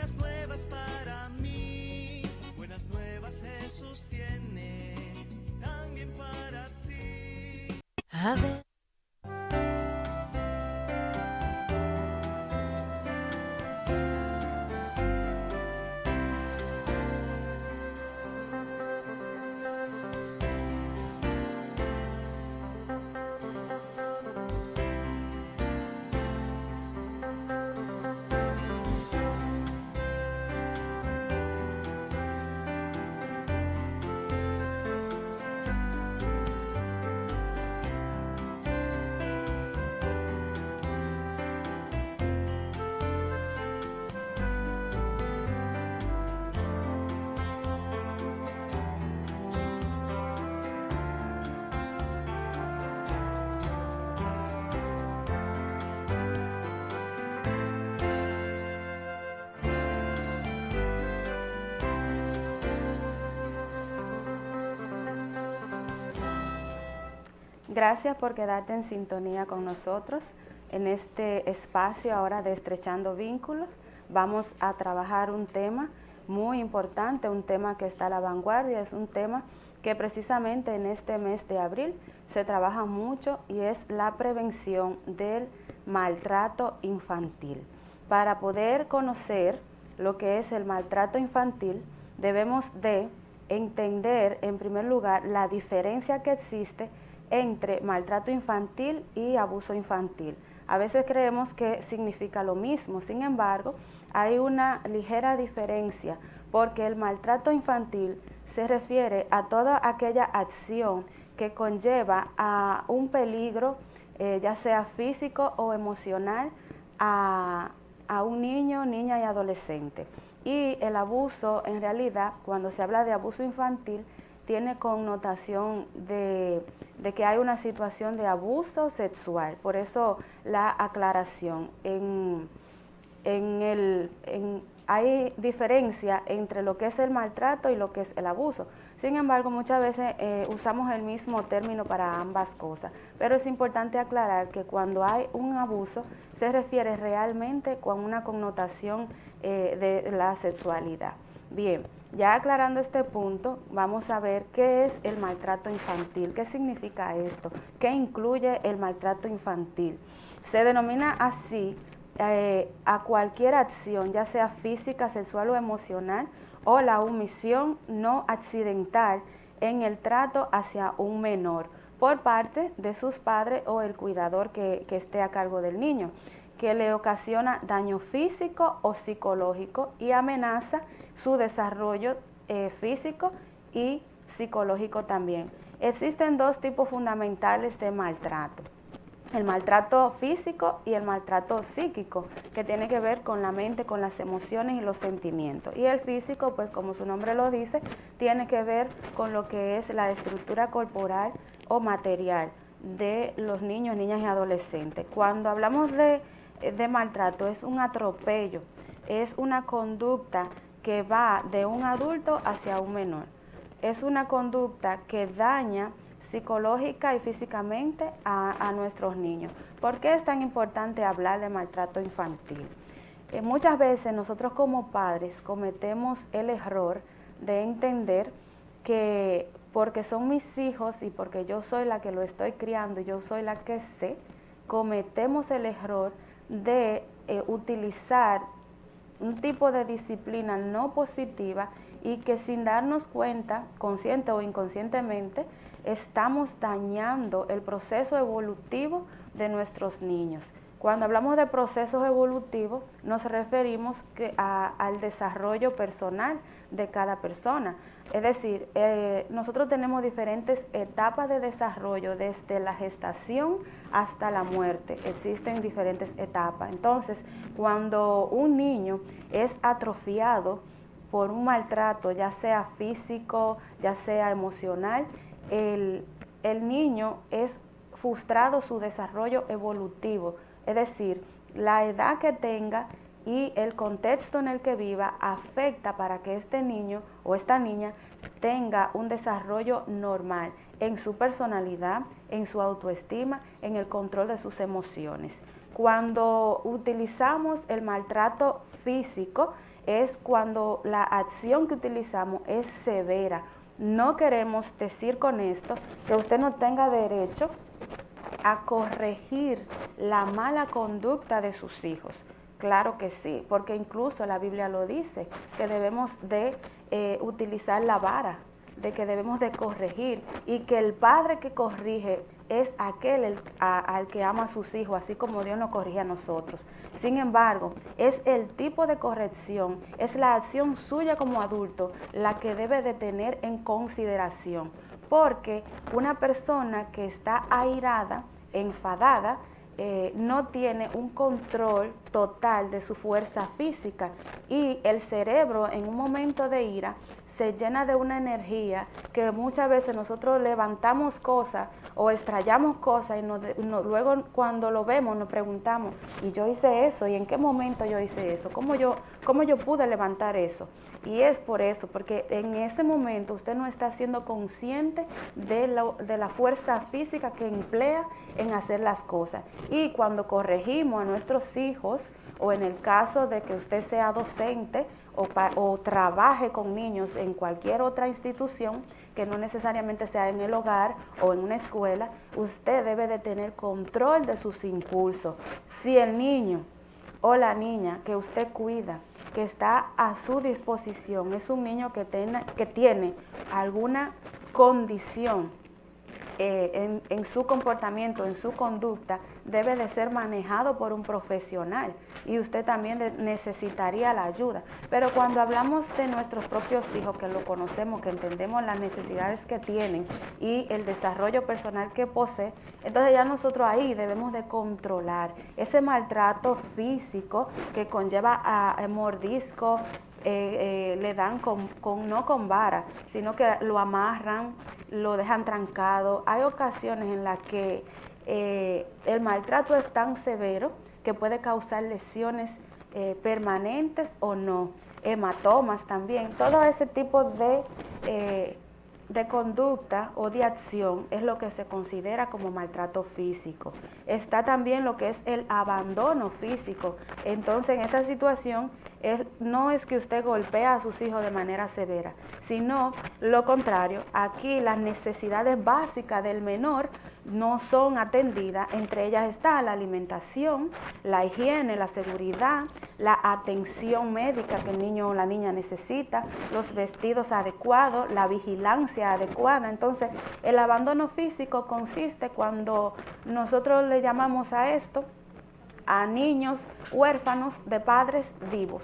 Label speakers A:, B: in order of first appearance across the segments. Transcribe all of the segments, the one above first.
A: buenas nuevas para mí. Buenas nuevas Jesús tiene también para ti.
B: A ver.
C: Gracias por quedarte en sintonía con nosotros en este espacio ahora de Estrechando Vínculos. Vamos a trabajar un tema muy importante, un tema que está a la vanguardia, es un tema que precisamente en este mes de abril se trabaja mucho y es la prevención del maltrato infantil. Para poder conocer lo que es el maltrato infantil, debemos de entender en primer lugar la diferencia que existe entre maltrato infantil y abuso infantil. A veces creemos que significa lo mismo, sin embargo, hay una ligera diferencia porque el maltrato infantil se refiere a toda aquella acción que conlleva a un peligro, ya sea físico o emocional, a un niño, niña y adolescente. Y el abuso, en realidad, cuando se habla de abuso infantil, tiene connotación de que hay una situación de abuso sexual. Por eso la aclaración. Hay diferencia entre lo que es el maltrato y lo que es el abuso. Sin embargo, muchas veces usamos el mismo término para ambas cosas. Pero es importante aclarar que cuando hay un abuso, se refiere realmente con una connotación de la sexualidad. Bien, ya aclarando este punto, vamos a ver qué es el maltrato infantil, qué significa esto, qué incluye el maltrato infantil. Se denomina así a cualquier acción, ya sea física, sexual o emocional, o la omisión no accidental en el trato hacia un menor por parte de sus padres o el cuidador que esté a cargo del niño, que le ocasiona daño físico o psicológico y amenaza su desarrollo físico y psicológico también. Existen dos tipos fundamentales de maltrato: el maltrato físico y el maltrato psíquico, que tiene que ver con la mente, con las emociones y los sentimientos. Y el físico, pues como su nombre lo dice, tiene que ver con lo que es la estructura corporal o material de los niños, niñas y adolescentes. Cuando hablamos de maltrato, es un atropello, es una conducta que va de un adulto hacia un menor. Es una conducta que daña psicológica y físicamente a nuestros niños. ¿Por qué es tan importante hablar de maltrato infantil? Muchas veces nosotros como padres cometemos el error de entender que porque son mis hijos y porque yo soy la que lo estoy criando, yo soy la que sé, cometemos el error de utilizar un tipo de disciplina no positiva y que sin darnos cuenta, consciente o inconscientemente, estamos dañando el proceso evolutivo de nuestros niños. Cuando hablamos de procesos evolutivos, nos referimos al desarrollo personal de cada persona. Es decir, nosotros tenemos diferentes etapas de desarrollo, desde la gestación hasta la muerte. Existen diferentes etapas. Entonces, cuando un niño es atrofiado por un maltrato, ya sea físico, ya sea emocional, el niño es frustrado su desarrollo evolutivo. Es decir, la edad que tenga y el contexto en el que viva afecta para que este niño o esta niña tenga un desarrollo normal en su personalidad, en su autoestima, en el control de sus emociones. Cuando utilizamos el maltrato físico, es cuando la acción que utilizamos es severa. No queremos decir con esto que usted no tenga derecho a corregir la mala conducta de sus hijos. Claro que sí, porque incluso la Biblia lo dice, que debemos de utilizar la vara, de que debemos de corregir, y que el padre que corrige es aquel al que ama a sus hijos, así como Dios nos corrige a nosotros. Sin embargo, es el tipo de corrección, es la acción suya como adulto la que debe de tener en consideración, porque una persona que está airada, enfadada, no tiene un control total de su fuerza física, y el cerebro en un momento de ira se llena de una energía que muchas veces nosotros levantamos cosas o extrayamos cosas y luego cuando lo vemos nos preguntamos, ¿y yo hice eso? ¿Y en qué momento yo hice eso? ¿Cómo yo pude levantar eso? Y es por eso, porque en ese momento usted no está siendo consciente de la fuerza física que emplea en hacer las cosas. Y cuando corregimos a nuestros hijos, o en el caso de que usted sea docente o trabaje con niños en cualquier otra institución, que no necesariamente sea en el hogar o en una escuela, usted debe de tener control de sus impulsos. Si el niño o la niña que usted cuida, que está a su disposición, es un niño que tiene alguna condición en su comportamiento, en su conducta, debe de ser manejado por un profesional, y usted también necesitaría la ayuda. Pero cuando hablamos de nuestros propios hijos, que lo conocemos, que entendemos las necesidades que tienen y el desarrollo personal que posee, entonces ya nosotros ahí debemos de controlar ese maltrato físico que conlleva a mordisco. Le dan no con vara, sino que lo amarran, lo dejan trancado. Hay ocasiones en las que el maltrato es tan severo que puede causar lesiones permanentes o no, hematomas también. Todo ese tipo de conducta o de acción es lo que se considera como maltrato físico. Está también lo que es el abandono físico. Entonces, en esta situación no es que usted golpea a sus hijos de manera severa, sino lo contrario. Aquí las necesidades básicas del menor no son atendidas. Entre ellas está la alimentación, la higiene, la seguridad, la atención médica que el niño o la niña necesita, los vestidos adecuados, la vigilancia adecuada. Entonces, el abandono físico consiste cuando nosotros le llamamos a esto a niños huérfanos de padres vivos,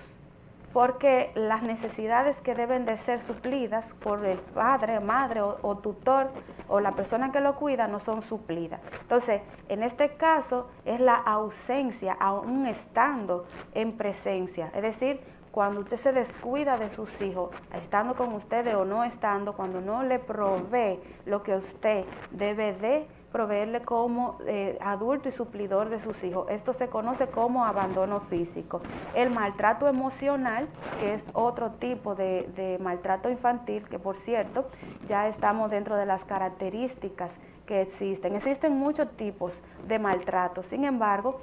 C: porque las necesidades que deben de ser suplidas por el padre, madre o tutor o la persona que lo cuida no son suplidas. Entonces, en este caso es la ausencia, aún estando en presencia. Es decir, cuando usted se descuida de sus hijos, estando con ustedes o no estando, cuando no le provee lo que usted debe de proveerle como adulto y suplidor de sus hijos. Esto se conoce como abandono físico. El maltrato emocional, que es otro tipo de maltrato infantil, que por cierto, ya estamos dentro de las características que existen. Existen muchos tipos de maltrato. Sin embargo,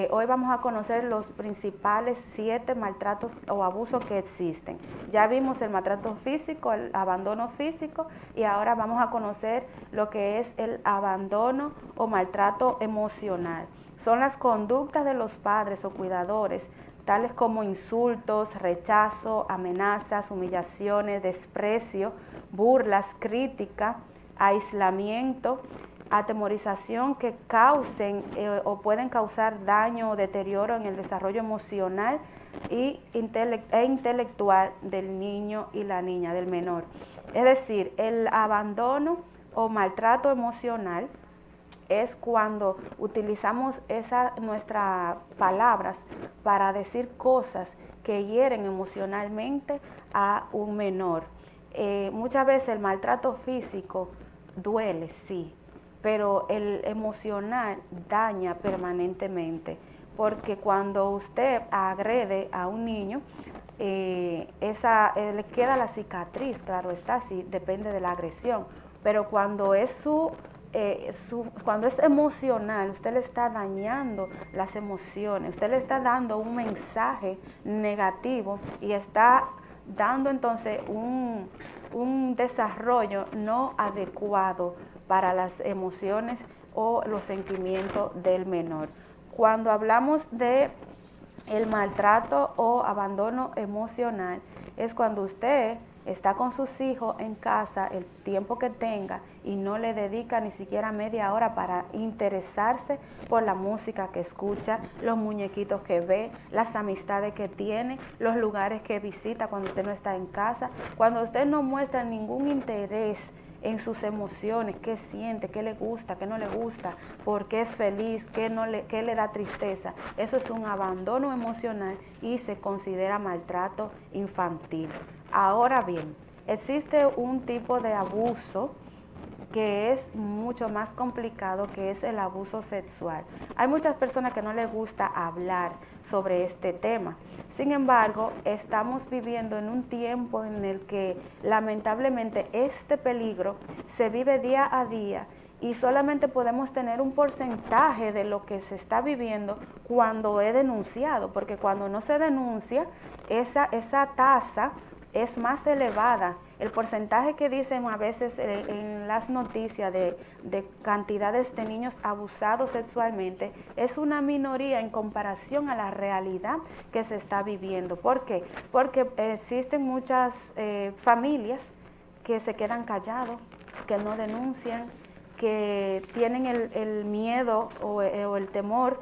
C: hoy vamos a conocer los principales 7 maltratos o abusos que existen. Ya vimos el maltrato físico, el abandono físico, y ahora vamos a conocer lo que es el abandono o maltrato emocional. Son las conductas de los padres o cuidadores, tales como insultos, rechazo, amenazas, humillaciones, desprecio, burlas, crítica, aislamiento, atemorización, que causen o pueden causar daño o deterioro en el desarrollo emocional e intelectual del niño y la niña, del menor. Es decir, el abandono o maltrato emocional es cuando utilizamos nuestras palabras para decir cosas que hieren emocionalmente a un menor. Muchas veces el maltrato físico duele, sí, pero el emocional daña permanentemente, porque cuando usted agrede a un niño, le queda la cicatriz, claro está, sí, depende de la agresión, pero cuando es su cuando es emocional, usted le está dañando las emociones, usted le está dando un mensaje negativo y está dando entonces un desarrollo no adecuado para las emociones o los sentimientos del menor. Cuando hablamos de el maltrato o abandono emocional, es cuando usted está con sus hijos en casa el tiempo que tenga y no le dedica ni siquiera media hora para interesarse por la música que escucha, los muñequitos que ve, las amistades que tiene, los lugares que visita cuando usted no está en casa, cuando usted no muestra ningún interés en sus emociones, qué siente, qué le gusta, qué no le gusta, por qué es feliz, qué le da tristeza. Eso es un abandono emocional y se considera maltrato infantil. Ahora bien, existe un tipo de abuso que es mucho más complicado, que es el abuso sexual. Hay muchas personas que no les gusta hablar sobre este tema. Sin embargo, estamos viviendo en un tiempo en el que lamentablemente este peligro se vive día a día y solamente podemos tener un porcentaje de lo que se está viviendo cuando es denunciado, porque cuando no se denuncia, esa tasa es más elevada. El porcentaje que dicen a veces en las noticias de cantidades de niños abusados sexualmente es una minoría en comparación a la realidad que se está viviendo. ¿Por qué? Porque existen muchas familias que se quedan callados, que no denuncian, que tienen el miedo o el temor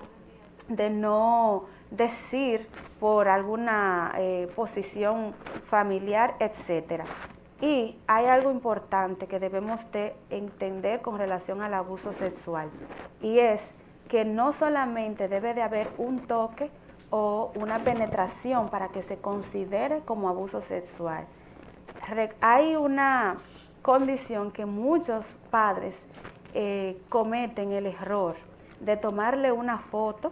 C: de no decir por alguna posición familiar, etcétera. Y hay algo importante que debemos de entender con relación al abuso sexual, y es que no solamente debe de haber un toque o una penetración para que se considere como abuso sexual. Hay una condición que muchos padres cometen el error de tomarle una foto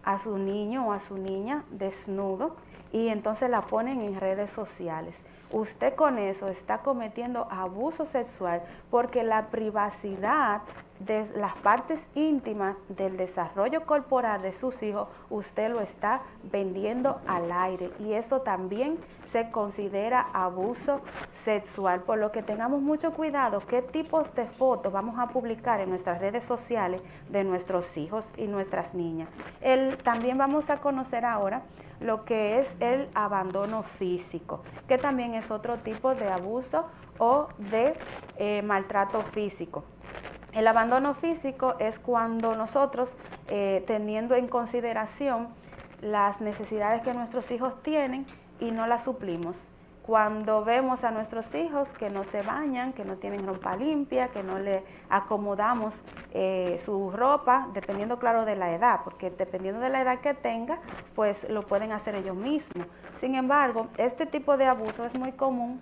C: a su niño o a su niña desnudo y entonces la ponen en redes sociales. Usted con eso está cometiendo abuso sexual, porque la privacidad de las partes íntimas del desarrollo corporal de sus hijos, usted lo está vendiendo al aire, y esto también se considera abuso sexual. Por lo que tengamos mucho cuidado qué tipos de fotos vamos a publicar en nuestras redes sociales de nuestros hijos y nuestras niñas. También vamos a conocer ahora lo que es el abandono físico, que también es otro tipo de abuso o de maltrato físico. El abandono físico es cuando nosotros, teniendo en consideración las necesidades que nuestros hijos tienen y no las suplimos. Cuando vemos a nuestros hijos que no se bañan, que no tienen ropa limpia, que no le acomodamos su ropa, dependiendo, claro, de la edad, porque dependiendo de la edad que tenga, pues lo pueden hacer ellos mismos. Sin embargo, este tipo de abuso es muy común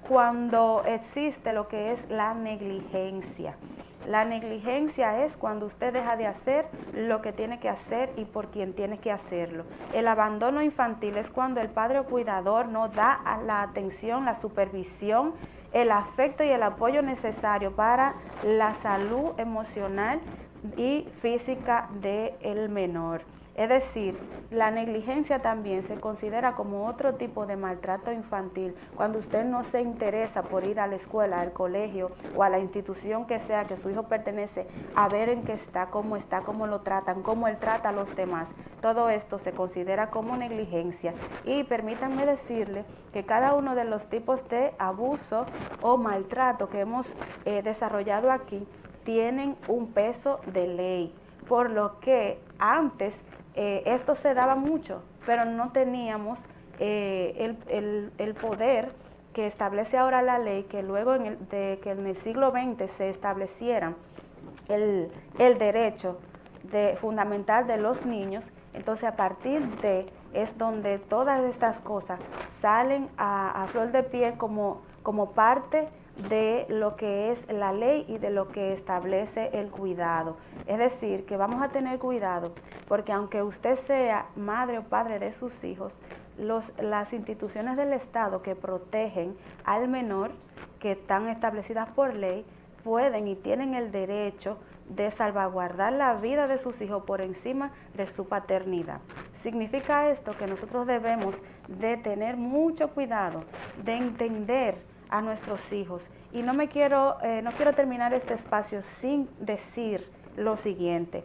C: cuando existe lo que es la negligencia. La negligencia es cuando usted deja de hacer lo que tiene que hacer y por quien tiene que hacerlo. El abandono infantil es cuando el padre o cuidador no da la atención, la supervisión, el afecto y el apoyo necesario para la salud emocional y física del menor. Es decir, la negligencia también se considera como otro tipo de maltrato infantil, cuando usted no se interesa por ir a la escuela, al colegio o a la institución que sea que su hijo pertenece, a ver en qué está, cómo lo tratan, cómo él trata a los demás. Todo esto se considera como negligencia. Y permítanme decirle que cada uno de los tipos de abuso o maltrato que hemos desarrollado aquí tienen un peso de ley, por lo que antes esto se daba mucho, pero no teníamos el poder que establece ahora la ley, que luego de que en el siglo XX se estableciera el derecho fundamental de los niños. Entonces, a partir de es donde todas estas cosas salen a flor de piel como parte de lo que es la ley y de lo que establece el cuidado. Es decir, que vamos a tener cuidado, porque aunque usted sea madre o padre de sus hijos, las instituciones del Estado que protegen al menor, que están establecidas por ley, pueden y tienen el derecho de salvaguardar la vida de sus hijos por encima de su paternidad. Significa esto que nosotros debemos de tener mucho cuidado, de entender a nuestros hijos. Y no quiero terminar este espacio sin decir lo siguiente.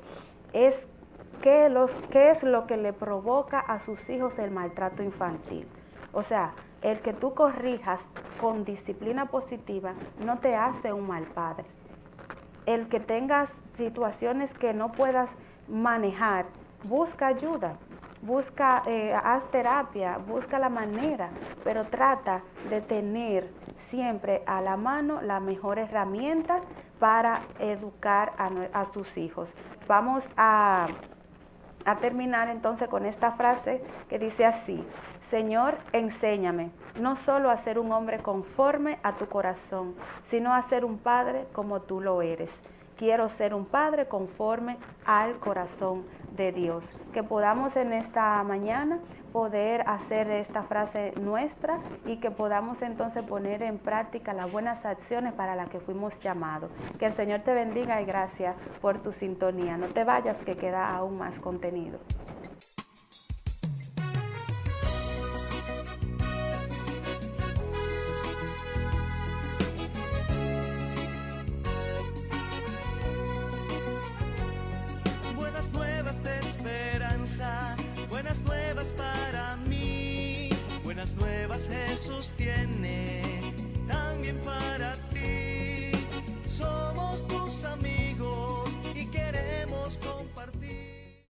C: ¿Qué es lo que le provoca a sus hijos el maltrato infantil? O sea, el que tú corrijas con disciplina positiva no te hace un mal padre. El que tengas situaciones que no puedas manejar, busca ayuda, haz terapia, busca la manera, pero trata de tener siempre a la mano la mejor herramienta para educar a tus hijos. Vamos a terminar entonces con esta frase que dice así: Señor, enséñame no solo a ser un hombre conforme a tu corazón, sino a ser un padre como tú lo eres. Quiero ser un padre conforme al corazón de Dios. Que podamos en esta mañana poder hacer esta frase nuestra y que podamos entonces poner en práctica las buenas acciones para las que fuimos llamados. Que el Señor te bendiga y gracias por tu sintonía. No te vayas, que queda aún más contenido.
A: Buenas nuevas de esperanza, buenas nuevas para mí, buenas nuevas Jesús tiene, también para